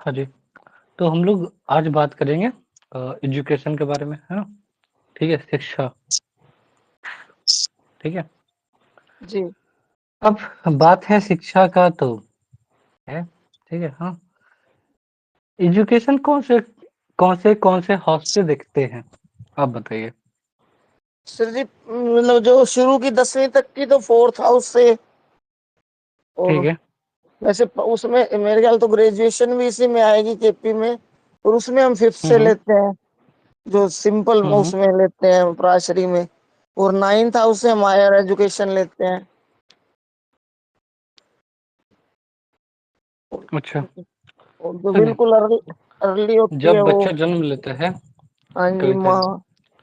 हाँ जी, तो हम लोग आज बात करेंगे एजुकेशन के बारे में, है ना? ठीक है, शिक्षा, ठीक है? जी, अब बात है शिक्षा का तो है, ठीक है, हाँ। एजुकेशन कौन से हाउस से देखते हैं? आप बताइए। सर जी मतलब जो शुरू की 10वीं तक की तो फोर्थ हाउस से। ठीक और है। वैसे उसमें मेरे ख्याल तो ग्रेजुएशन भी इसी में आएगी केपी में। और उसमें हम फिफ्थ हुँ, से हुँ। लेते हैं, जो सिंपल हुँ, हुँ। उसमें लेते हैं प्राशरी में। और नाइन्थ हाउस से हम हायर एजुकेशन लेते हैं। अच्छा, और जो सुनिए, बिल्कुल अर्ली अर्ली होती है जब वो। बच्चा जन्म लेता है, हाँ जी कविता माँ।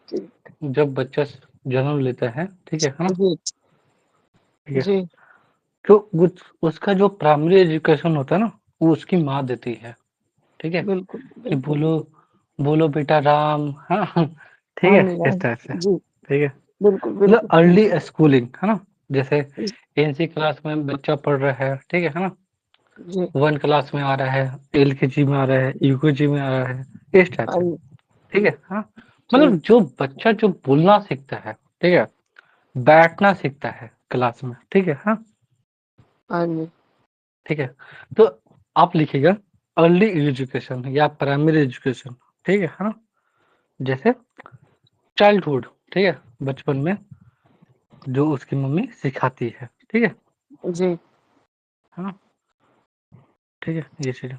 जी, जी जब बच्चा जन्म लेता है ना? जी ठीक है, जी, तो उसका जो प्राइमरी एजुकेशन होता है ना, वो उसकी माँ देती है, ठीक है? बिल्कुल कि बिल्कुल। बोलो बोलो बेटा राम, हाँ, हाँ, ठीक हाँ है, जी हाँ इस तरह से, जी, ठीक है। बिल्कुल मतलब बिल्कुल। अर्ली स्कूलिंग, है ना? जैसे एनसी क्लास में बच्चा पढ़ रहा है ना? जी 1 क्लास में आ रहा है, एलकेजी में आ रहा है, यूकेजी में आ रहा है, इस टाइप हाँ से, जी। ठीक है, हाँ। जी मतलब जो बच्चा जो बोलना सीखता है, ठीक है? बैठना सीखता है क्लास में, ठीक है, हाँ, हाँ जी ठीक है। तो आप लिखिएगा अर्ली एजुकेशन या प्राइमरी एजुकेशन, ठीक है ना? जैसे चाइल्डहुड, ठीक है, बचपन में जो उसकी मम्मी सिखाती है, ठीक है, जी हाँ, ठीक है, ये चीज़।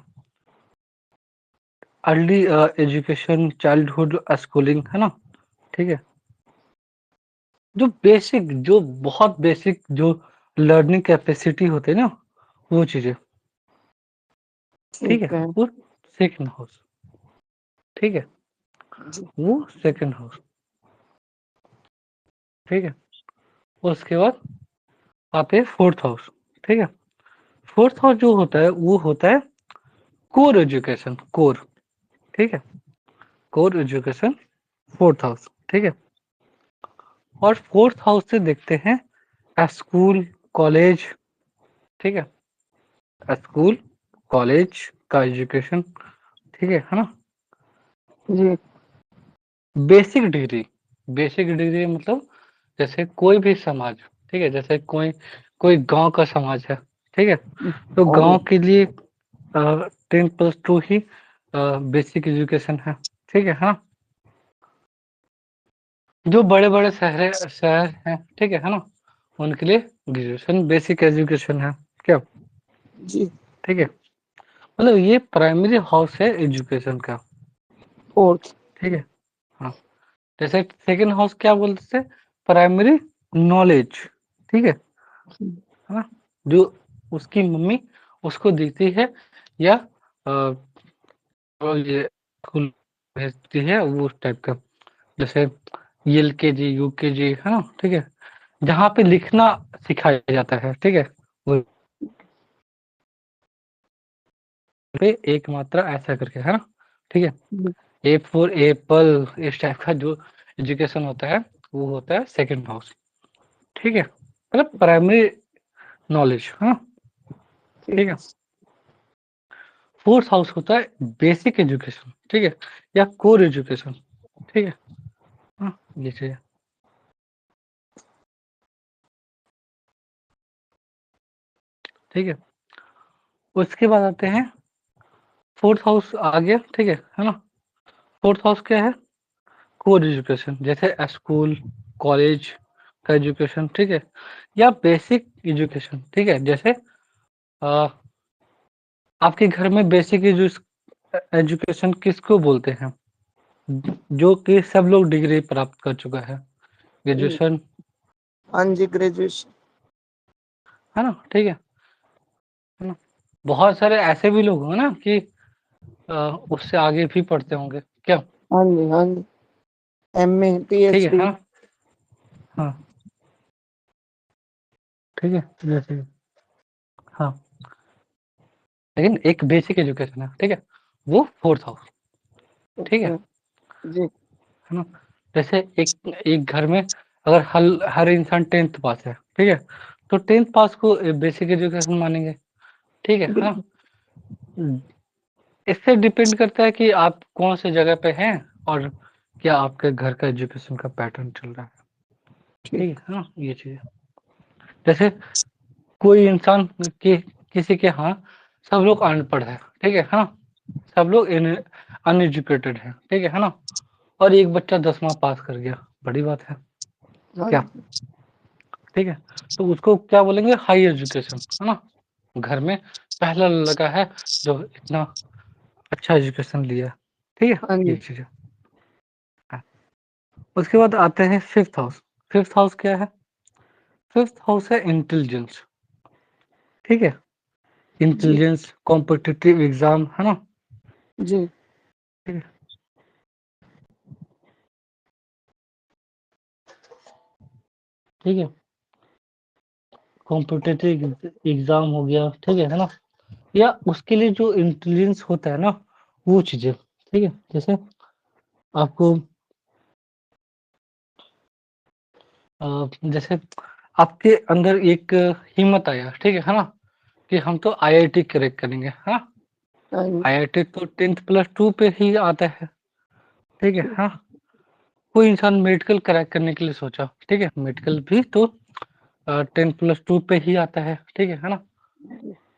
अर्ली एजुकेशन, चाइल्डहुड स्कूलिंग, है ना? ठीक है, जो बहुत बेसिक जो लर्निंग कैपेसिटी होते हैं ना, वो चीज़ें, ठीक है, ठीक है। वो सेकंड हाउस, ठीक है, जी वो सेकंड हाउस, ठीक है। उसके बाद आते हैं फोर्थ हाउस, ठीक है। फोर्थ हाउस जो होता है वो होता है कोर एजुकेशन, कोर, ठीक है, कोर एजुकेशन, फोर्थ हाउस, ठीक है। और फोर्थ हाउस से देखते हैं स्कूल, कॉलेज, ठीक है, स्कूल, कॉलेज का एजुकेशन, ठीक है ना? जी बेसिक डिग्री मतलब जैसे कोई भी समाज, ठीक है, जैसे कोई कोई गांव का समाज है, ठीक है, तो हाँ गांव जी के लिए 10+2 ही बेसिक एजुकेशन है, ठीक है, हाँ। जो बड़े-बड़े शहर हैं, ठीक है ना? उनके लिए ग्रेजुएशन बेसिक एजुकेशन है, क्या? जी। ठीक है? मतलब ये प्राइमरी हाउस है एजुकेशन का, फोर्थ। ठीक है? हाँ, जैसे सेकंड हाउस क्या बोलते थे? प्राइमरी नॉलेज, ठीक है ना? जो उसकी मम्मी उसको देती है या ये स्कूल भेजती है वो उस टाइप का, जैसे एलकेजी, यूकेजी, है ना? ठीक है? जहाँ पे लिखना सिखाया जाता है, ठीक है? वो पे एक मात्रा ऐसा करके, है ना? ठीक है? ए फॉर एप्पल, इस टाइप का जो एजुकेशन होता है, वो होता है सेकंड हाउस, ठीक है? मतलब प्राइमरी नॉलेज, है ना? ठीक ठीक है? फोर्थ हाउस होता है बेसिक एजुकेशन, ठीक है? या कोर एजुकेशन, ठीक है? हाँ, ये चीज़ है, ठीक है? उसके बाद आते हैं फोर्थ हाउस आ गया, ठीक है ना? फोर्थ हाउस क्या है? कोर एजुकेशन, जैसे स्कूल, कॉलेज का एजुकेशन, ठीक है? या बेसिक एजुकेशन, ठीक है? जैसे अ, आपके घर में बेसिक एजुकेशन किसको बोलते हैं? जो कि सब लोग डिग्री प्राप्त कर चुका है, ग्रेजुएशन, हाँ जी ग्रेजुएशन। है ना? ठीक है ना? बहुत सारे ऐसे भी लोग होंगे ना कि अ, उससे आगे भी पढ़ते होंगे, क्या? हाँ जी हाँ जी, एमए ठीक है पीएचडी। ना? हाँ, ठीक है, जैसे हाँ, लेकिन एक बेसिक एजुकेशन है, ठीक है? वो फोर्थ हाउस, ठीक है जी है ना? जैसे एक एक घर में अगर हर हर इंसान 10th पास है, ठीक है? तो 10th पास को बेसिक एजुकेशन मानेंगे, ठीक है ना? बिल्कुल। इससे डिपेंड करता है कि आप कौन से जगह पे हैं और क्या आपके घर का एजुकेशन का पैटर्न चल रहा है। ठीक है ना, ये चीज। जैसे कोई इंसान के किसी के यहाँ सब लोग अनपढ़ है, ठीक है हाँ, सब लोग अनएजुकेटेड है, ठीक है ना, और एक बच्चा 10वां पास कर गया, बड़ी बात है हाँ क्या, ठीक है, तो उसको क्या बोलेंगे, हाई एजुकेशन, है ना, घर में पहला लड़का है जो इतना अच्छा एजुकेशन लिया, ठीक है, हाँ ये जी चीज है। उसके बाद आते हैं फिफ्थ हाउस। फिफ्थ हाउस क्या है, फिफ्थ हाउस है इंटेलिजेंस, ठीक है, जी इंटेलिजेंस, कॉम्पिटिटिव एग्जाम, है ना, जी ठीक है, ठीक है, कॉम्पिटिटिव एग्जाम हो गया, ठीक है ना, या उसके लिए जो इंटेलिजेंस होता है ना, वो चीजें, ठीक है, जैसे आपको जैसे आपके अंदर एक हिम्मत आया, ठीक है ना, कि हम तो आईआईटी क्रैक करेंगे, हाँ, हाँ जी आईआईटी तो 10+2 पे ही आता है, ठीक है हाँ, कोई इंसान मेडिकल क्रैक करने के लिए सोचा, ठीक है, मेडिकल भी तो 10+2 पे ही आता है, ठीक है ना,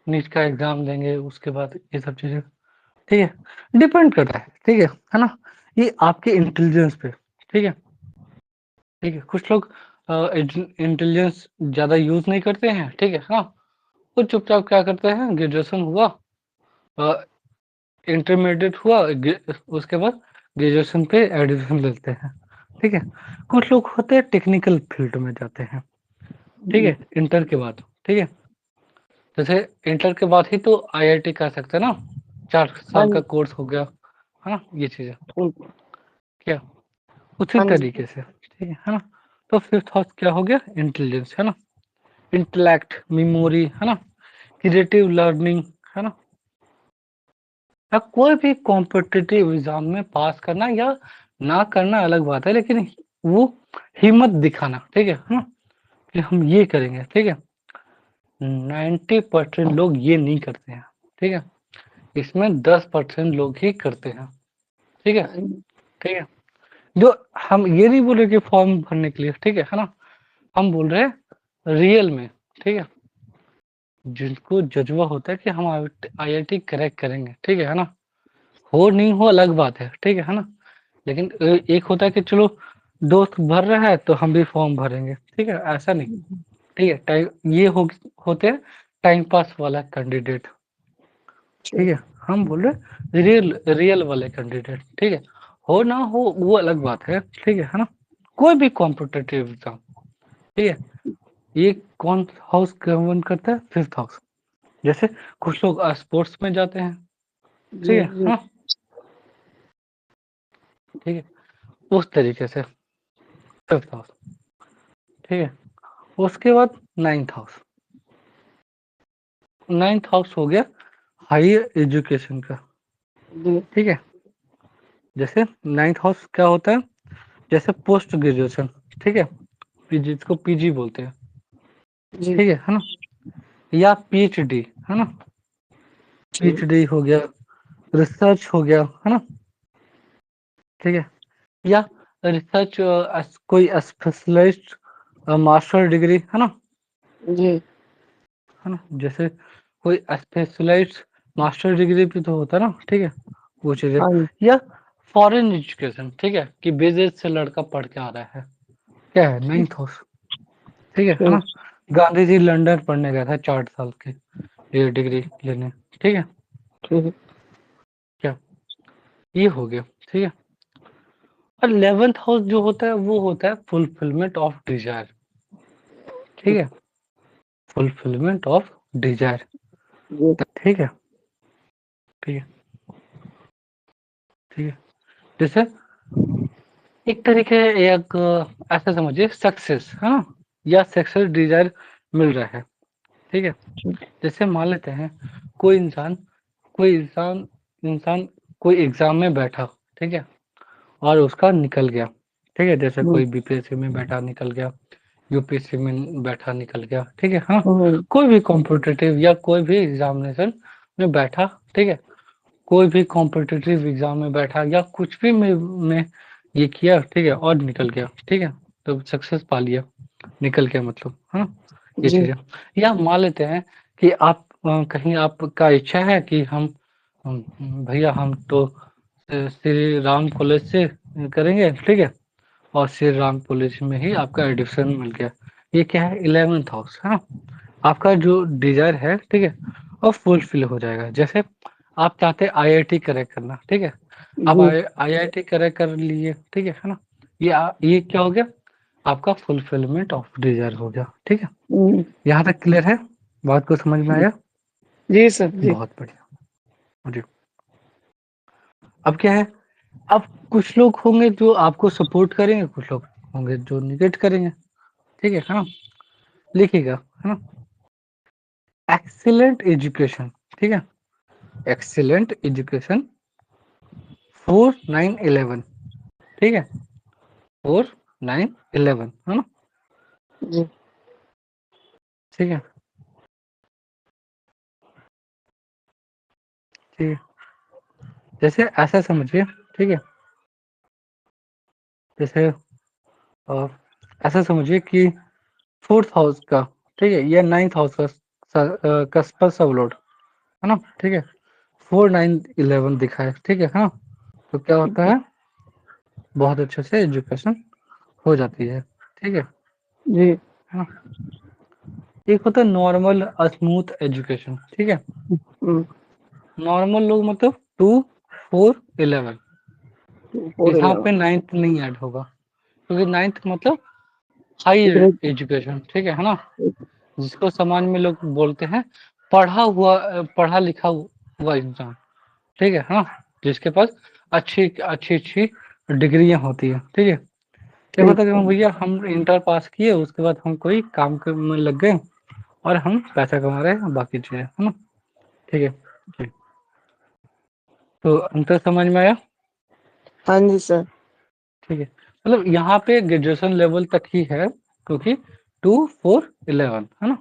नीट का एग्जाम देंगे, उसके बाद ये सब चीजें, ठीक है, डिपेंड करता है ना, ये आपके इंटेलिजेंस पे, ठीक है, ठीक है, कुछ लोग इंटेलिजेंस ज्यादा यूज नहीं करते हैं, ठीक है हाँ, वो चुपचाप क्या करते हैं, ग्रेजुएशन हुआ, इंटरमीडिएट हुआ, उसके बाद ग्रेजुएशन पे एडमिशन लेते हैं, ठीक है, कुछ लोग होते हैं टेक्निकल फील्ड में जाते हैं, ठीक जी है, इंटर के बाद, ठीक है, जैसे इंटर के बाद ही तो आईआईटी कर सकते हैं ना, 4 साल हाँ का जी कोर्स हो गया, है ना, ये चीजें ठीक क्या, उसी हाँ जी तरीके से, ठीक है ना, तो फिफ्थ हाउस क्या हो गया, इंटेलिजेंस, है ना, इंटेलेक्ट, मेमोरी, है ना, क्रिएटिव लर्निंग, है ना, या कोई भी कॉम्पिटिटिव एग्जाम में पास करना या ना करना अलग बात है, लेकिन वो हिम्मत दिखाना, ठीक है ना, कि हम ये करेंगे, ठीक है, 90% लोग ये नहीं करते हैं, ठीक है, इसमें 10% लोग ही करते हैं, ठीक है, हाँ जी ठीक है, जो हम ये नहीं बोल रहे कि फॉर्म भरने के लिए, ठीक है ना, हम बोल रहे हैं रियल में, ठीक है, जिनको जज्बा होता है कि हम आईआईटी क्रैक करेंगे, ठीक है ना, हो नहीं हो अलग बात है, ठीक है ना, लेकिन एक होता है कि चलो दोस्त भर रहा है तो हम भी फॉर्म भरेंगे, ठीक है, ऐसा नहीं, ठीक है, टाइम ये होते हैं टाइम पास वाला कैंडिडेट, ठीक ठीक है, हम बोल रहे रियल रियल वाले कैंडिडेट, ठीक है, हो ना हो वो अलग बात है ना, कोई भी कॉम्पिटेटिव एग्जाम, ठीक है, ये कौन हाउस गवर्न करता है, फिफ्थ हाउस, जैसे कुछ लोग स्पोर्ट्स में जाते हैं, जी ठीक है जी हाँ, ठीक है, उस तरीके से फिफ्थ हाउस, ठीक है, उसके बाद नाइन्थ हाउस, नाइन्थ हाउस हो गया हायर एजुकेशन का, जी ठीक है, जैसे नाइन्थ हाउस क्या होता है, जैसे पोस्ट ग्रेजुएशन, ठीक है, पीजी, इसको पीजी बोलते हैं, जी ठीक है ना, या पीएचडी, है ना, ठीक पीएचडी हो गया, रिसर्च हो गया, है ना, ठीक है, या रिसर्च कोई स्पेशलिस्ट मास्टर डिग्री, है ना, जी है ना, जैसे कोई स्पेशलाइज्ड मास्टर डिग्री भी तो होता है ना, ठीक है, वो चीजें, हाँ जी या फॉरेन एजुकेशन, ठीक है, कि विदेश से लड़का पढ़ के आ रहा है, क्या है, नाइन्थ हाउस, ठीक है ना, ठीक गांधी जी लंदन पढ़ने गया था 4 साल के ये डिग्री लेने, ठीक है, ठीक क्या, ये हो गया, ठीक है, और 11th हाउस जो होता है वो होता है फुलफिलमेंट ऑफ डिजायर, ठीक है, फुलफिलमेंट ऑफ डिजायर, जी ठीक है, ठीक है, ठीक है, जैसे एक तरीके एक ऐसा समझिए सक्सेस, है ना, या सक्सेस डिजायर मिल रहा है, ठीक है, जैसे मान लेते हैं कोई इंसान कोई इंसान इंसान कोई एग्जाम में बैठा, ठीक है, और उसका निकल गया, ठीक है, जैसे जी कोई बीपीएससी में बैठा निकल गया, यूपीएससी में बैठा निकल गया, ठीक है हाँ, हम्म, कोई भी कॉम्पिटिटिव या कोई भी एग्जामिनेशन में बैठा, ठीक है, कोई भी कॉम्पिटिटिव एग्जाम में बैठा या कुछ भी में ये किया, ठीक है, और निकल गया, ठीक है, तो सक्सेस पा लिया, निकल गया मतलब, है ना, ये जी चीजें। या मान लेते हैं कि आप कहीं आपका इच्छा है कि भैया हम तो श्री राम कॉलेज से करेंगे, ठीक है, और श्री राम कॉलेज में ही आपका एडमिशन मिल गया। ये क्या है, 11th हाउस, है ना, आपका जो डिजायर है, ठीक है, और फुलफिल हो जाएगा। जैसे आप चाहते हैं आईआईटी करेक्ट करना, ठीक है, आप जी आईआईटी करेक्ट कर लिए, ठीक है ना, ये क्या हो गया, आपका फुलफिलमेंट ऑफ डिजायर हो गया, ठीक है। हम्म, यहाँ तक क्लियर है, बात को समझ में आया? जी सर जी। बहुत बढ़िया जी। अब क्या है, अब कुछ लोग होंगे जो आपको सपोर्ट करेंगे, कुछ लोग होंगे जो निगेट करेंगे, ठीक है ना, लिखिएगा, है ना, एक्सीलेंट एजुकेशन, ठीक है, एक्सीलेंट एजुकेशन 4 9 11, ठीक है, 4 9 11, है ना, जी ठीक है, ठीक है, जैसे ऐसा समझिए, ठीक है, जैसे ऐसा समझिए कि 4th हाउस का, ठीक है, या 9th हाउस का सब लोड, है ना, ठीक है, 4 9 11 दिखा है, ठीक है ना, तो क्या होता है, बहुत अच्छे से एजुकेशन हो जाती है, ठीक जी है ना। एक होता है नॉर्मल स्मूथ एजुकेशन, ठीक है, हम्म, नॉर्मल लोग मतलब 2 4 11, 4 11 यहाँ पे 9th नहीं ऐड होगा, क्योंकि 9th मतलब हाई ग्रेड एजुकेशन, ठीक है ना, जिसको समाज में लोग बोलते हैं पढ़ा हुआ, पढ़ा लिखा हुआ इंसान, ठीक है ना, जिसके पास अच्छी अच्छी अच्छी डिग्रियां होती है, ठीक है। एक ठीक होता है कि भैया हम इंटर पास किए, उसके बाद हम कोई काम में लग गए और हम पैसा कमा रहे हैं, बाकी चीजें, है ना, ठीक है जी। तो अंतर समझ में आया? हाँ जी सर। ठीक है, मतलब यहाँ पे ग्रेजुएशन लेवल तक ही है, क्योंकि 2 4 11, है ना,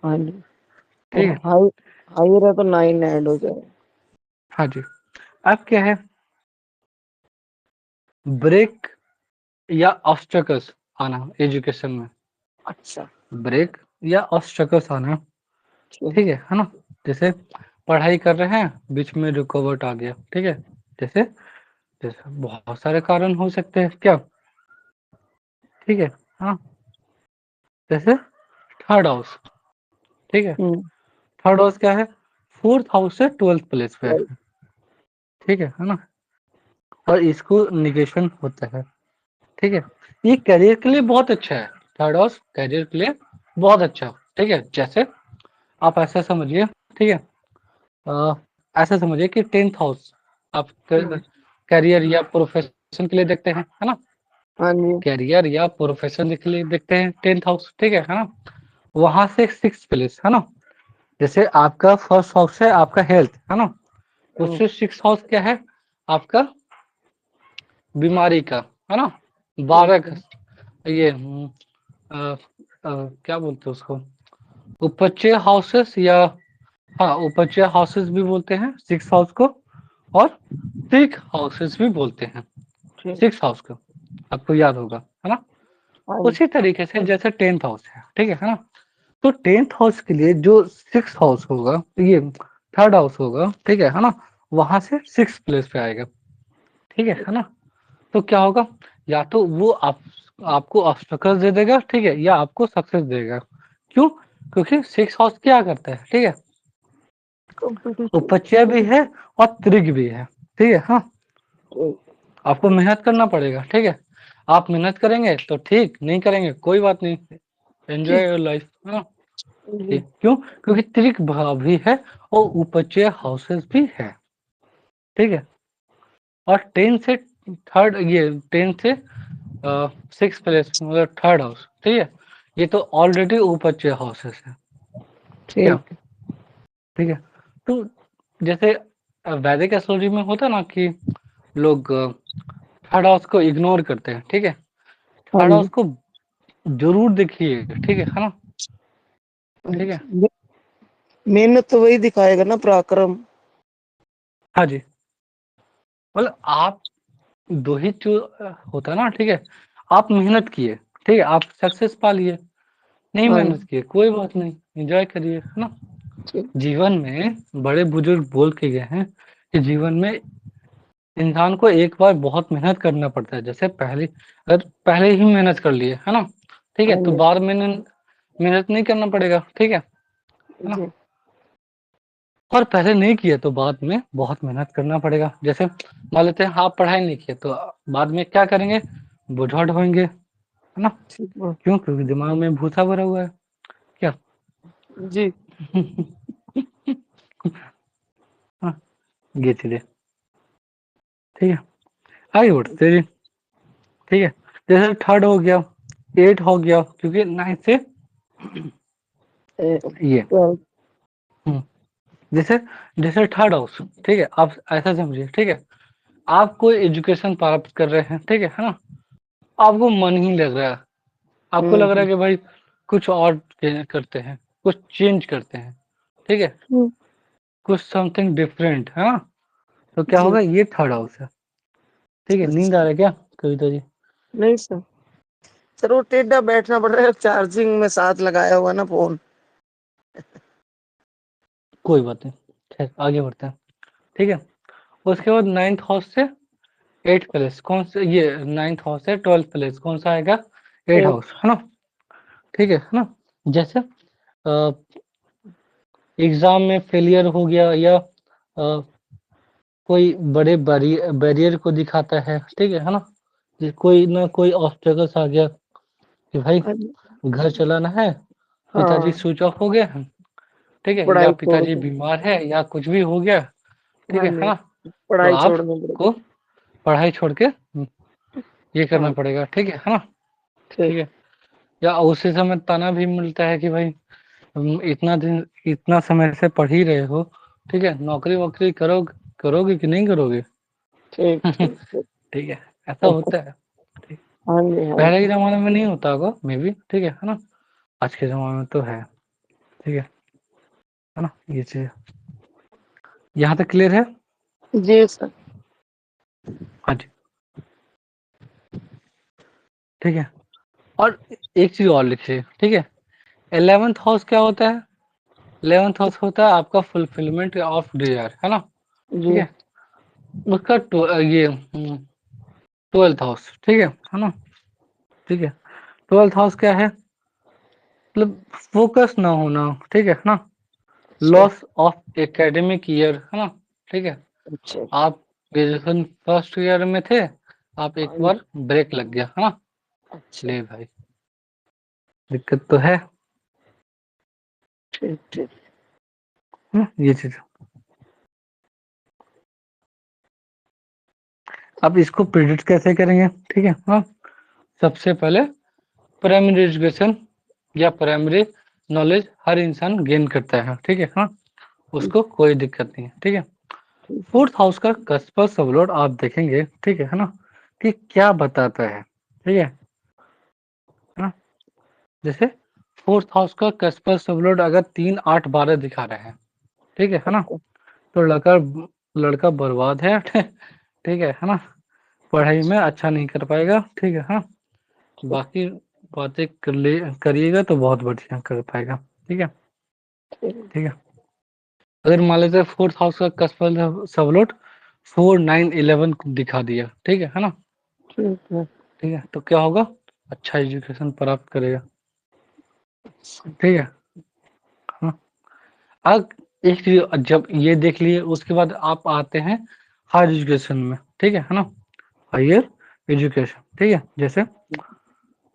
हाँ जी, ठीक और है, हाई हाई रहा तो 9 ऐड हो जाएगा। हाँ जी। अब क्या है, ब्रेक या ऑब्स्टेकल्स आना एजुकेशन में, अच्छा ब्रेक या ऑब्स्टेकल्स आना, ठीक ठीक है ना, जैसे पढ़ाई कर रहे हैं, बीच में रुकावट आ गया, ठीक है, जैसे जैसे बहुत सारे कारण हो सकते हैं क्या, ठीक है, हाँ, जैसे 3rd हाउस, ठीक है, हम्म, 3rd हाउस क्या है, 4th हाउस से 12th प्लेस पे right, है, ठीक है ना, और इसको निगेशन होता है, ठीक है, ये करियर के लिए बहुत अच्छा है, 3rd हाउस करियर के लिए बहुत अच्छा, ठीक है, जैसे आप ऐसा समझिए, ठीक है, अ, ऐसा समझिए कि 10th हाउस आप करियर या प्रोफेशन के लिए देखते हैं, है ना, हाँ जी करियर या प्रोफेशन के लिए देखते हैं 10th हाउस, ठीक है ना, वहां से 6th प्लेस, है ना, जैसे आपका 1st हाउस है आपका हेल्थ, है ना, हम्म, उससे 6th हाउस क्या है, आपका बीमारी का, है ना, 12 अच्छा ये क्या बोलते हैं उसको, उपचय हाउसेस या, हाँ, उपचय हाउसेस भी बोलते हैं 6th हाउस को, और सिक हाउसेस भी बोलते हैं ठीक 6th हाउस को, आपको याद होगा, है ना, हाँ जी उसी तरीके से जैसे 10th हाउस है, ठीक है ना, तो 10th हाउस के लिए जो 6th हाउस होगा, ये 3rd हाउस होगा, ठीक है ना, वहां से 6th प्लेस पे आएगा, ठीक है ना, तो क्या होगा, या तो वो आपको ऑब्स्टेकल्स दे देगा, ठीक है, या आपको सक्सेस देगा, क्यों, क्योंकि 6th हाउस क्या करता है, ठीक है, कॉम्पिटिटिव उपचय भी है और त्रिक भी है, ठीक है, हाँ, ठीक आपको मेहनत करना पड़ेगा, ठीक है, आप मेहनत करेंगे तो ठीक, नहीं करेंगे कोई बात नहीं, एंजॉय ठीक योर लाइफ, है ना, जी ठीक, क्यों, क्योंकि त्रिक भाव भी है और उपचय हाउसेस भी है, ठीक है, और 10 से 3rd, ये 10 से 6th प्लेस मतलब 3rd हाउस, ठीक है, ये तो ऑलरेडी उपचय हाउसेस है, क्या, ठीक ठीक है, तो जैसे वैदिक एस्ट्रोलॉजी में होता है ना कि लोग 3rd हाउस को इग्नोर करते हैं, ठीक है, हाँ 3rd हाउस जी को जरूर देखिए, ठीक है ना, ठीक है, मेहनत तो वही दिखाएगा ना, पराक्रम। हाँ जी, मतलब आप 2 ही चो होता है ना, ठीक है? आप मेहनत किए, ठीक है? आप सक्सेस पा लिए, नहीं हाँ मेहनत किए, कोई बात नहीं, एन्जॉय करिए, है ना? ठीक। जीवन में बड़े-बुजुर्ग बोल के गए हैं कि जीवन में इंसान को एक बार बहुत मेहनत करना पड़ता है। जैसे अगर पहले ही मेहनत कर लिए, है ना? ठीक है? हाँ तो जी। बाद में मेहनत नहीं करना पड़ेगा, ठीक है? है ना? जी। और पहले नहीं किए तो बाद में बहुत मेहनत करना पड़ेगा। जैसे मान लेते हैं आप पढ़ाई नहीं किए तो बाद में क्या करेंगे? बोझा ढोएँगे, है ना? ठीक है। क्यों? क्योंकि दिमाग में भूसा भरा हुआ है। क्या? जी। हाँ, ये चीज़ें, ठीक है? आगे बढ़ते जी, ठीक है? जैसे 3rd हो गया, 8 हो गया क्योंकि 9th से ये 12। हुँ, जैसे जैसे 3rd हाउस, ठीक है? आप ऐसा समझिए, ठीक है? आप कोई एजुकेशन प्राप्त कर रहे हैं, ठीक है ना? आपको मन ही लग रहा है, आपको लग रहा है कि भाई कुछ और करते हैं, कुछ चेंज करते हैं, ठीक है? हम्म। कुछ समथिंग डिफरेंट, है ना? तो क्या जी। होगा? ये 3rd हाउस है, ठीक है? नींद आ रहा है क्या कविता जी? नहीं सर, सर वो टेढ़ा बैठना पड़ रहा है, चार्जिंग में साथ लगाया हुआ ना फोन। कोई बात नहीं, खैर आगे बढ़ते हैं, ठीक है? उसके बाद 9th हाउस से 8th प्लेस कौन सा? ये 9th हाउस से 12th प्लेस कौन सा आएगा? 8th एक। हाउस, है ना? ठीक है ना? जैसे एग्ज़ाम में फेलियर हो गया या कोई बड़े बैरियर को दिखाता है, ठीक है ना? कि कोई ना कोई ऑब्स्टेकल्स आ गया कि भाई घर चलाना है, पिताजी हाँ, स्विच ऑफ हो गए हैं, ठीक है? या पढ़ाई छोड़ पिताजी दो। बीमार है या कुछ भी हो गया, ठीक हाँ है जी, ना? तो पढ़ाई छोड़नी आपको पड़ेगी। पढ़ाई छोड़ के ये करना हाँ पड़ेगा, ठीक है ना? ठीक। ठीक है? या उसी समय ताना भी मिलता है कि भाई इतना समय से पढ़ ही रहे हो, ठीक है? नौकरी-वोकरी करोगे कि नहीं करोगे? ठीक ठीक ठीक। ठीक है, ऐसा होता है। ठीक, हाँ जी हाँ पहले के जी। ज़माने में नहीं होता होगा मे बी, ठीक है ना? आज के ज़माने में तो है, ठीक है ना? ये चीज़ यहाँ तक क्लियर है? जी सर। हाँ जी, ठीक है। और एक चीज़ और लिखिए, ठीक है? 11th हाउस क्या होता है? 11th हाउस होता है आपका फुलफिलमेंट ऑफ डिज़ायर, है ना? ठीक जी। है? उसका 12th हाउस, ठीक है ना? ठीक है, 12th हाउस क्या है? मतलब फ़ोकस ना होना, ठीक है ना? अच्छा लॉस ऑफ एकेडमिक ईयर, है ना? ठीक है? अच्छा। आप ग्रेजुएशन फर्स्ट ईयर में थे, आप एक हाँ जी, बार ब्रेक लग गया, है ना? अच्छा। ले भाई, दिक्कत तो है, ठीक ठीक। ये चीज़। अब इसको प्रेडिक्ट कैसे करेंगे, ठीक है? हाँ, सबसे पहले प्राइमरी एजुकेशन या प्राइमरी नॉलेज हर इंसान गेन करता है, ठीक है? हाँ, उसको कोई दिक्कत नहीं है, ठीक है? 4th हाउस का कस्पर सबलॉर्ड आप देखेंगे, ठीक है ना? कि क्या बताता है, ठीक है ना? जैसे 4th हाउस का कस्पर सबलॉर्ड अगर 3, 8, 12 दिखा रहे हैं, ठीक है ना? तो लड़का बर्बाद है, ठीक है ना? पढ़ाई में अच्छा नहीं कर पाएगा, ठीक है हाँ? बाकी बातें करिएगा तो बहुत बढ़िया कर पाएगा, ठीक है? ठीक है? अगर मान लेते हैं 4th हाउस का कस्पर सबलॉर्ड 4, 9, 11 दिखा दिया, ठीक है ना? ठीक है। ठीक है, तो क्या होगा? अच्छा एजुकेशन प्राप्त करेगा, ठीक है? हाँ, अब एक चीज़ जब ये देख लिए उसके बाद आप आते हैं हायर एजुकेशन में, ठीक है ना? हायर एजुकेशन, ठीक है? जैसे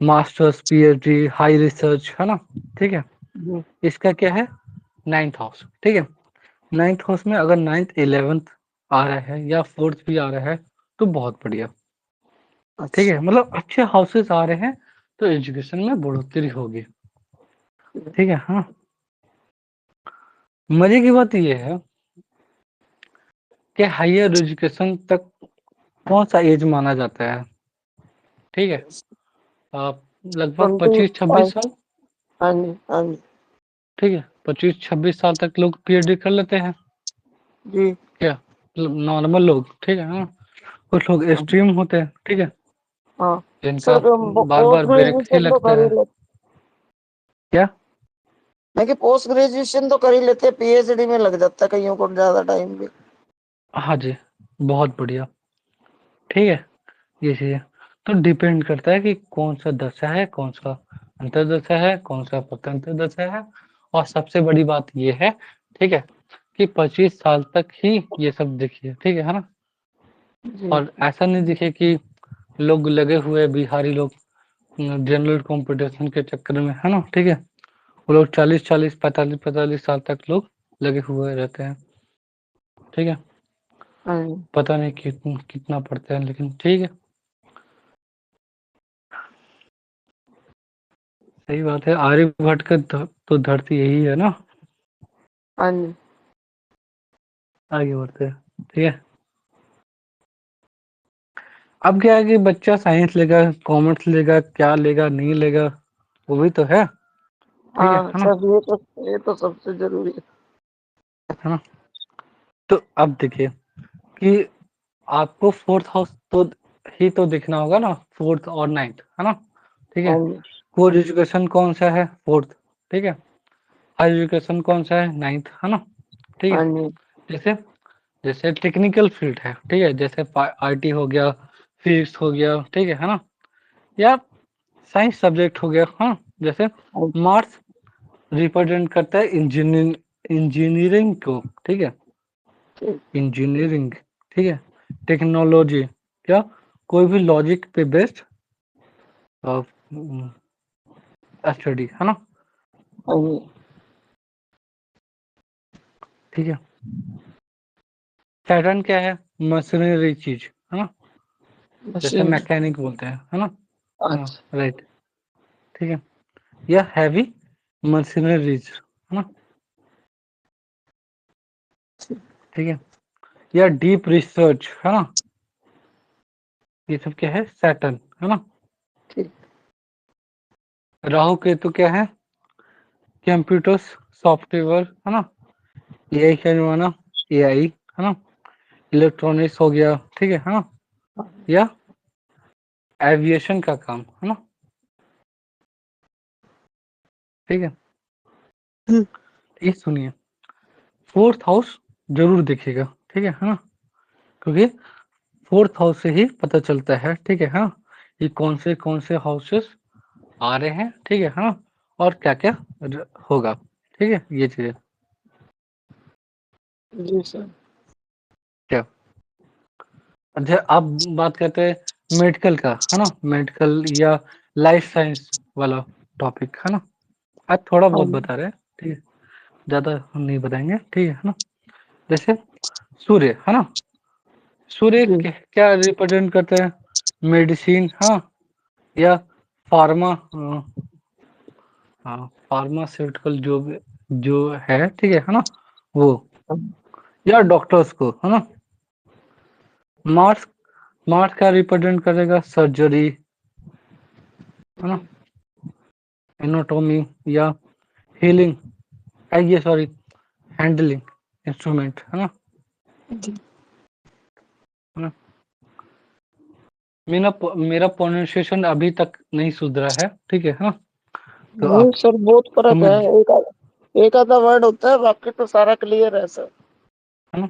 मास्टर्स, पीएचडी, हाई रिसर्च, है ना? ठीक है? जी। इसका क्या है? 9th हाउस, ठीक है? 9th हाउस में अगर 9th, 11th आ रहा है या 4th भी आ रहा है, तो बहुत बढ़िया, ठीक है? अच्छा। मतलब अच्छे हाउसेस आ रहे हैं, तो एजुकेशन में बढ़ोतरी होगी, ठीक है? हाँ, मज़े की बात ये है कि हायर एजुकेशन तक कौन-सा एज माना जाता है, ठीक है? लगभग 25। 25-26 साल, हाँ जी हाँ जी। ठीक है? 25-26 साल तक लोग पीएचडी कर लेते हैं, जी। क्या? मतलब नॉर्मल लोग, ठीक है ना, कुछ लोग एक्सट्रीम होते हैं, ठीक है, हाँ जिनका सर, बार पोस्ट बार विरक्ति ग्रेजुएशन तो लगता कर ही है। लेते। क्या? मैं कि पोस्ट ग्रेजुएशन तो कर ही लेते, पीएचडी में लग जाता है कईयों को ज्यादा टाइम भी। हाँ जी, बहुत बढ़िया, ठीक है, ये चीज़ है। तो डिपेंड करता है कि कौन सा दशा है, कौन सा अंतर्दशा है, कौन सा प्रत्यंतर दशा है, और सबसे बड़ी बात ये है, ठीक है, कि 25 साल तक ही ये सब दिखिए, ठीक है ना, जी और ऐसा नहीं दिखे कि लोग लगे हुए बिहारी लोग जनरल कंपटीशन के चक्कर में, है ना, ठीक है, वो लोग 40-40, 45-45 साल तक लोग लगे हुए रहते हैं, ठीक है, हाँ पता नहीं कितना पढ़ते हैं, लेकिन ठीक है, सही बात है, आर्यभट्ट का तो धरती यही है ना। हाँ आगे बढ़ते हैं, ठीक है। अब क्या है कि बच्चा साइंस लेगा, कॉमर्स लेगा, क्या लेगा नहीं लेगा, वो भी तो है, ठीक हाँ है ना, सर, ये तो सबसे जरूरी है ना। तो अब देखिए कि आपको फोर्थ हाउस तो ही तो देखना होगा ना, फोर्थ और नाइन्थ, है ना, ठीक है, हाँ कोर एजुकेशन कौन सा है, फोर्थ, ठीक है, हाई एजुकेशन कौन सा है, नाइन्थ, है ना, ठीक है, जी जैसे जैसे टेक्निकल फील्ड है, ठीक है, जैसे आईटी हो गया, फिजिक्स हो गया, ठीक है ना, या साइंस सब्जेक्ट हो गया, हाँ, जैसे हाँ मार्क्स रिप्रेजेंट करता है इंजीनियरिंग को, ठीक है, जी इंजीनियरिंग, ठीक है, टेक्नोलॉजी, क्या, कोई भी लॉजिक पे बेस्ड स्टडी, है ना, हाँ जी ठीक है। सैटर्न क्या है, मशीनरी चीज, है ना, जैसे मशीन। मैकेनिक बोलते हैं, है ना, हाँ, अच्छा राइट, ठीक है, या हैवी मशीनरीज, है ना, ठीक है, या डीप रिसर्च, है ना, ये सब क्या है, सैटर्न, है ना। ठीक। राहु केतु क्या है, कंप्यूटर्स, सॉफ्टवेयर, है ना, एआई का जमाना, एआई, है ना, इलेक्ट्रॉनिक्स हो गया, ठीक है ना, या एविएशन का काम, है ना, ठीक है, ये सुनिए, फोर्थ हाउस जरूर देखिएगा, ठीक है ना, क्योंकि फोर्थ हाउस से ही पता चलता है, ठीक है हाँ, ये कौन से हाउसेस आ रहे हैं, ठीक है हाँ, और क्या क्या होगा, ठीक है, ये चीजें जी सर। क्या। अच्छा, अब बात करते हैं मेडिकल का, है ना, मेडिकल या लाइफ साइंस वाला टॉपिक, है ना, आज थोड़ा हाँ बहुत बता रहे हैं, ठीक है, ज्यादा हम नहीं बताएंगे, ठीक है ना, जैसे सूर्य, है ना, सूर्य जी क्या रिप्रेजेंट करते हैं, मेडिसिन, हाँ, या फार्मा, हाँ, फार्मास्यूटिकल जो है, ठीक है ना, वो, हाँ या डॉक्टर्स को, है ना, मार्स मार्स क्या रिप्रेजेंट करेगा, सर्जरी, है ना, एनाटॉमी, या हीलिंग, ये सॉरी, हैंडलिंग इंस्ट्रूमेंट, है ना, जी। है ना, मेरा प्रोनाउंसिएशन अभी तक नहीं सुधरा है, ठीक है ना, तो नहीं आप सर, बहुत फर्क है, समझ, एक आधा वर्ड होता है, बाकी तो सारा क्लियर है सर। है ना,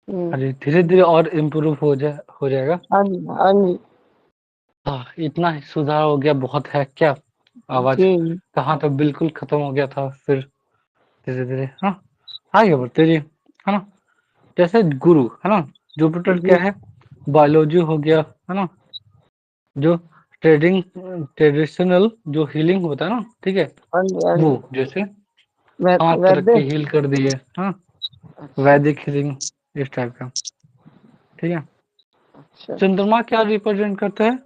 हम्म। अरे धीरे धीरे और इम्प्रूव हो जाएगा, हाँ जी हाँ जी। हाँ, इतना ही सुधार हो गया, बहुत है क्या, आवाज जी कहाँ तो बिल्कुल खत्म हो गया था, फिर धीरे धीरे, हाँ, आगे बढ़ते रहिए, है ना, जैसे गुरु, है ना, जुपिटर जी। क्या है, बायोलॉजी हो गया, है ना, जो ट्रेडिशनल जो हीलिंग होता है ना, ठीक है, हाँ जी हाँ वो जी। जैसे हाथ रख वैद्य। के हील कर दिए, हाँ, अच्छा वैदिक हीलिंग, इस टाइप का, ठीक है। अच्छा। चंद्रमा क्या रिप्रेजेंट करता है,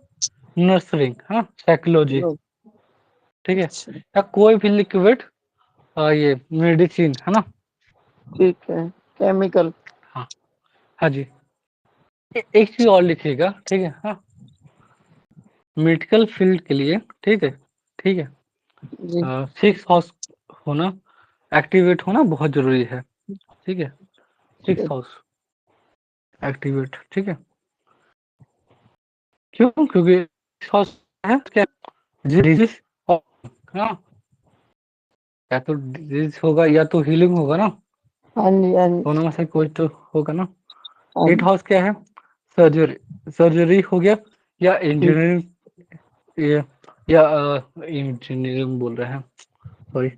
नर्सरिंग, हाँ, साइकोलॉजी, लो, ठीक है, अच्छा या कोई भी लिक्विड, ये मेडिसिन, है ना, ठीक है। केमिकल। हाँ, हाँ जी, एक चीज और लिखिएगा, ठीक है हाँ, मेडिकल फील्ड के लिए, ठीक है, ठीक है, जी सिक्स हाउस होना, एक्टिवेट होना बहुत जरूरी है, ठीक है, सिक्स ठीक। हाउस, एक्टिवेट, ठीक है। क्यों? क्योंकि हाउस है क्या, डिजीज, हाँ, या तो डिजीज होगा या तो हीलिंग होगा ना, हाँ जी, हाँ जी, दोनों में से कोई तो होगा ना। हाँ एट जी। हाउस क्या है, सर्जरी, सर्जरी हो गया या ठीक। इंजीनियरिंग, या इंजीनियरिंग बोल रहे हैं, सॉरी,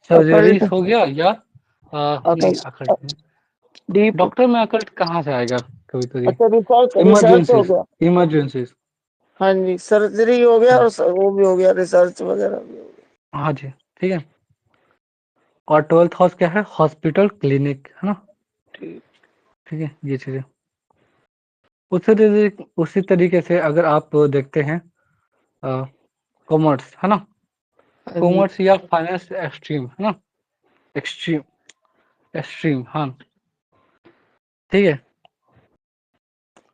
सर्जरी अकल्ट। हो गया या नहीं, अकल्ट। अकल्ट नहीं। डीप। डॉक्टर में अकल्ट कहाँ से आएगा, कभी कभी अच्छा, रिसर्च, रिसर्च हो इमरजेंसीज, गया। इमरजेंसीज, हाँ जी, सर्जरी हो गया और वो भी हो गया, रिसर्च वगैरह भी हो गया। हाँ जी, ठीक है। और 12th हाउस क्या है, हॉस्पिटल क्लिनिक, है ना, ठीक। ठीक है, ये चीजें। उसी तरीके से अगर आप देखते हैं कॉमर्स, है ना, हाँ जी, कॉमर्स या फाइनेंस एक्सट्रीम, है ना, एक्सट्रीम, एक्सट्रीम, हाँ, ठीक है,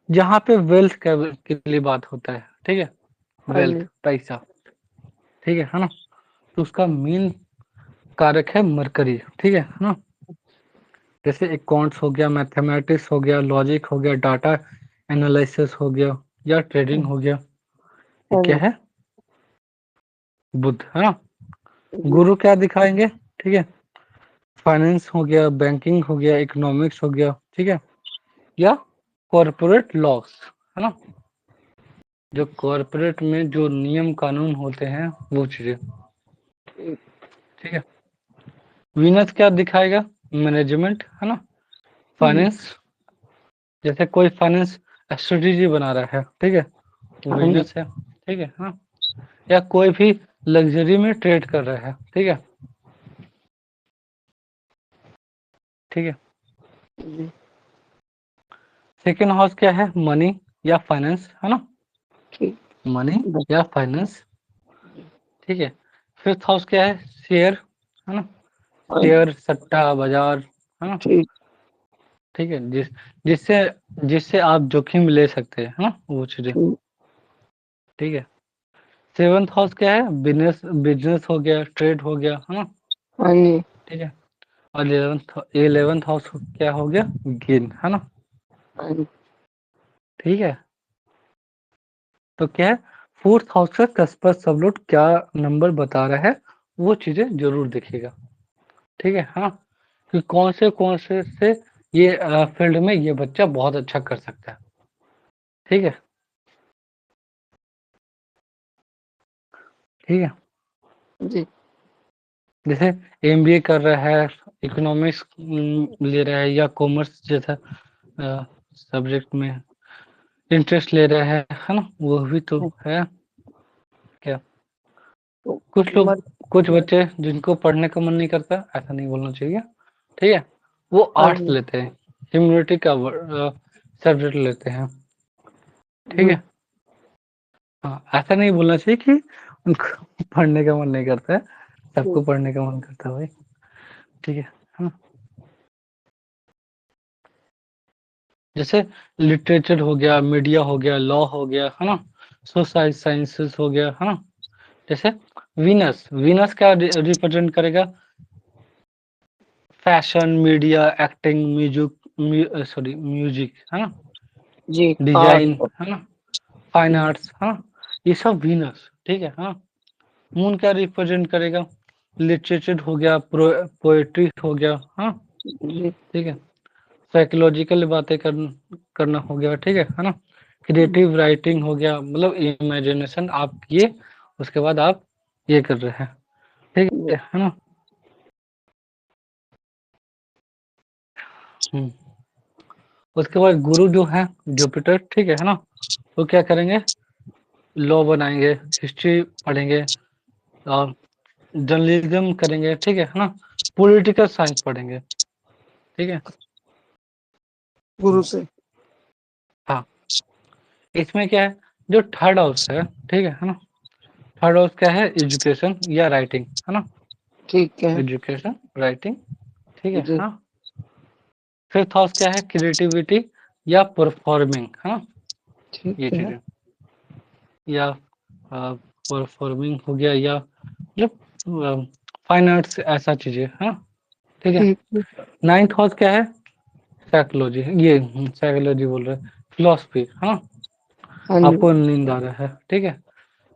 जहाँ पे वेल्थ के लिए बात होता है, ठीक है, हाँ वेल्थ, जी, पैसा, ठीक है ना, तो उसका मेन कारक है मरकरी, ठीक है ना। जैसे अकाउंट्स हो गया, मैथमेटिक्स हो गया, लॉजिक हो गया, डाटा एनालिसिस हो गया या ट्रेडिंग हो गया, ये हाँ क्या जी, है, बुध, है ना। जी, गुरु क्या दिखाएंगे, ठीक है, फाइनेंस हो गया, बैंकिंग हो गया, इकोनॉमिक्स हो गया, ठीक है, या कॉरपोरेट लॉस, है ना, जो कॉरपोरेट में जो नियम कानून होते हैं वो चीजें, ठीक। ठीक है। वीनस क्या दिखाएगा, मैनेजमेंट, है ना, हम्म, फाइनेंस, जैसे कोई फाइनेंस स्ट्रेटेजी बना रहा है, ठीक है, वो हाँ जी, वीनस है, ठीक है, हाँ, या कोई भी लग्जरी में ट्रेड कर रहा है, ठीक है, ठीक है। जी, सेकेंड हाउस क्या है, मनी या फाइनेंस, है ना, ठीक। मनी या फाइनेंस, ठीक है। फिफ्थ हाउस क्या है, शेयर, है ना, हाँ जी, शेयर, सट्टा बाजार, है ना, ठीक। ठीक है, जिससे जिससे आप जोखिम ले सकते हैं, है ना, वो चीजें, ठीक। ठीक है। सेवंथ हाउस क्या है, बिजनेस, बिजनेस हो गया, ट्रेड हो गया, है ना, हाँ जी, ठीक है। और इलेवेंथ हाउस क्या हो गया, गेन, है ना, हाँ जी, ठीक है। तो क्या है, फोर्थ हाउस का कस्पर सब लोग क्या नंबर बता रहा है, वो चीजें जरूर देखिएगा, ठीक है, हाँ, कि कौन से ये फील्ड में ये बच्चा बहुत अच्छा कर सकता है, ठीक है, ठीक है। जी, जैसे एमबीए कर रहा है, इकोनॉमिक्स ले रहा है या कॉमर्स जैसा सब्जेक्ट में इंटरेस्ट ले रहा है ना, वो भी तो है क्या। तो कुछ लोग, मर कुछ बच्चे जिनको पढ़ने का मन नहीं करता, ऐसा नहीं बोलना चाहिए, ठीक है, वो हाँ आर्ट्स जी, लेते हैं, ह्यूमैनिटी का सब्जेक्ट लेते हैं, ठीक जी, है, हाँ, ऐसा नहीं बोलना चाहिए कि उनको पढ़ने का मन नहीं करता है, सबको ठीक। पढ़ने का मन करता है भाई, ठीक है ना। जैसे लिटरेचर हो गया, मीडिया हो गया, लॉ हो गया, है ना, सोशल साइंसेस हो गया, है ना, जैसे वीनस, वीनस क्या रिप्रेजेंट करेगा, fashion, media, acting, music, sorry music, है ना, जी, आर्ट। डिजाइन, है ना, फाइन आर्ट्स, है ना, ये सब वीनस, ठीक है, हाँ। मून क्या रिप्रेजेंट करेगा, लिटरेचर हो गया, पोएट्री हो गया, हाँ, जी, ठीक है, साइकोलॉजिकल बातें करना हो गया, ठीक है ना, क्रिएटिव राइटिंग हो गया, मतलब इमेजिनेशन आप किए, उसके बाद आप ये कर रहे हैं, ठीक जी, है ना। हम्म। उसके बाद गुरु जो है जुपिटर, ठीक है ना, वो क्या करेंगे, लॉ बनाएंगे, हिस्ट्री पढ़ेंगे और जर्नलिज्म करेंगे, ठीक है ना, पॉलिटिकल साइंस पढ़ेंगे, ठीक है। गुरु से। हाँ, इसमें क्या है, जो थर्ड हाउस है, ठीक है ना, थर्ड हाउस क्या है, एजुकेशन या राइटिंग, है ना, ठीक है। एजुकेशन, राइटिंग, ठीक है, जी, हाँ। फिफ्थ हाउस क्या है, क्रिएटिविटी या परफॉर्मिंग, है ना, ये ठीक है। चीजें, या परफॉर्मिंग हो गया, या मतलब फाइन आर्ट्स, ऐसा चीजें, है ना, ठीक है। ठीक है। नाइन्थ हाउस क्या है, साइकोलॉजी, ये साइकोलॉजी बोल रहे, फिलोसफी, हाँ। हाँ जी। आपको नींद आ रहा है, ठीक है,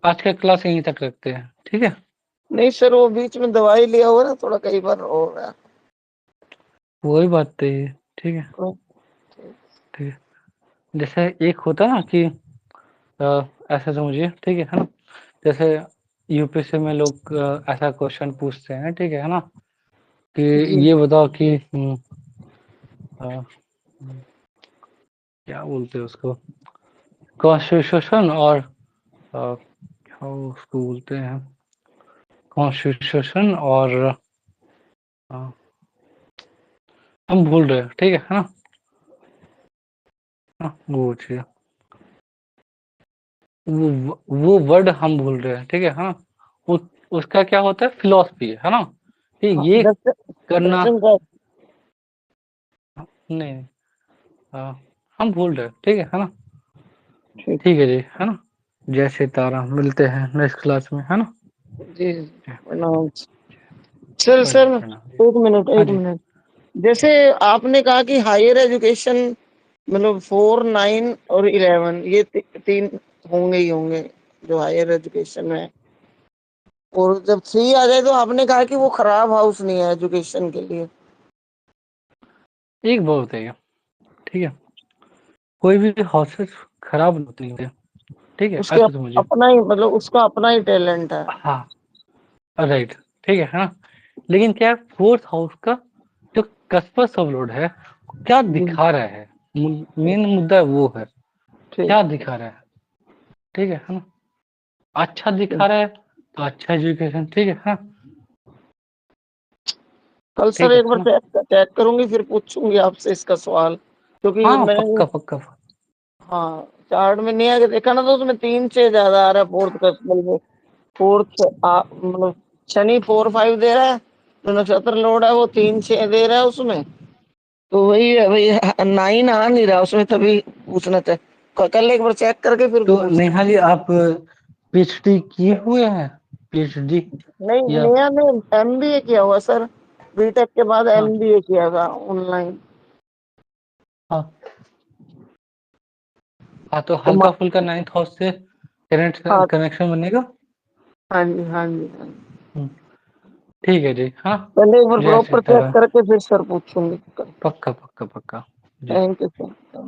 आज का क्लास यहीं तक रखते हैं, ठीक है। नहीं सर, वो बीच में दवाई लिया हुआ ना, थोड़ा कई बार हो रहा है। वही बात तो है, ठीक है, ठीक है। जैसे एक होता है ना कि ऐसा समझिए, ठीक है ना, जैसे यूपीएससी में लोग ऐसा क्वेश्चन पूछते हैं, ठीक है ना, कि जी। ये बताओ कि क्या बोलते हैं उसको, कॉन्स्टिट्यूशन और क्या उसको बोलते हैं, कॉन्स्टिट्यूशन और हम भूल रहे हैं, ठीक है ना, वो चीज, वो वर्ड हम भूल रहे हैं, ठीक है हाँ। उसका क्या होता है, फिलोसफी है ना, कि हाँ, ये करना, दर्शन का। नहीं, हम भूल रहे हैं, ठीक है ना, ठीक। ठीक है जी, है ना। जय सीताराम, मिलते हैं नेक्स्ट क्लास में, है ना। जी प्रणाम। सर प्रणाम सर, प्रणाम जी। एक मिनट हाँ एक जी, मिनट। जैसे आपने कहा कि हायर एजुकेशन मतलब 4, 9 और 11 ये तीन होंगे ही होंगे जो हायर एजुकेशन में है। और जब 3 आ जाए तो आपने कहा कि वो खराब हाउस नहीं है एजुकेशन के लिए। एक बात बताइए, ठीक है, कोई भी हॉस्टल खराब नहीं होते, ठीक है, उसके ऐसा समझिए। अपना ही मतलब उसका अपना ही टैलेंट है। हाँ, राइट, ठीक है ना, लेकिन क्या है, फोर्थ हाउस का जो कस्पस ऑफ लॉर्ड है, क्या जी। दिखा रहा है, मेन मुद्दा वो है, ठीक। क्या दिखा रहा है, ठीक है ना, अच्छा दिखा रहा है तो अच्छा एजुकेशन, ठीक है हाँ, कल सर ठीक एक है बार ना, चेक करूंगी, फिर पूछूंगी आपसे इसका सवाल, क्योंकि हाँ मैं, पक्का पक्का। हाँ चार्ट में नहीं आके देखा ना, तो उसमें 3 6 ज्यादा आ रहा है फोर्थ क्वेश्चन में। फोर्थ मतलब शनि 4 5 दे रहा है, जो नक्षत्र लोड है वो 3 6 दे रहा है उसमें। तो वही है भाई, 9 आ नहीं रहा उसमें, तभी पूछना था। कल एक बार चेक करके फिर तो पूछ। नेहा जी, आप पीएचडी किए हुए हैं, पीएचडी नहीं, या, नया ने एमबीए किया हुआ सर, बीटेक के बाद हाँ एमबीए किया था ऑनलाइन। हाँ हाँ, तो तो हल्का फुल्का नाइन्थ हाउस से कनेक्ट हाँ कनेक्शन बनेगा। हाँ जी हाँ जी हाँ जी। हम्म, ठीक है जी, हाँ। पहले एक बार जय प्रॉपर चेक सीताराम, करके फिर सर पूछूंगी। पक्का पक्का पक्का जी। Thank you sir.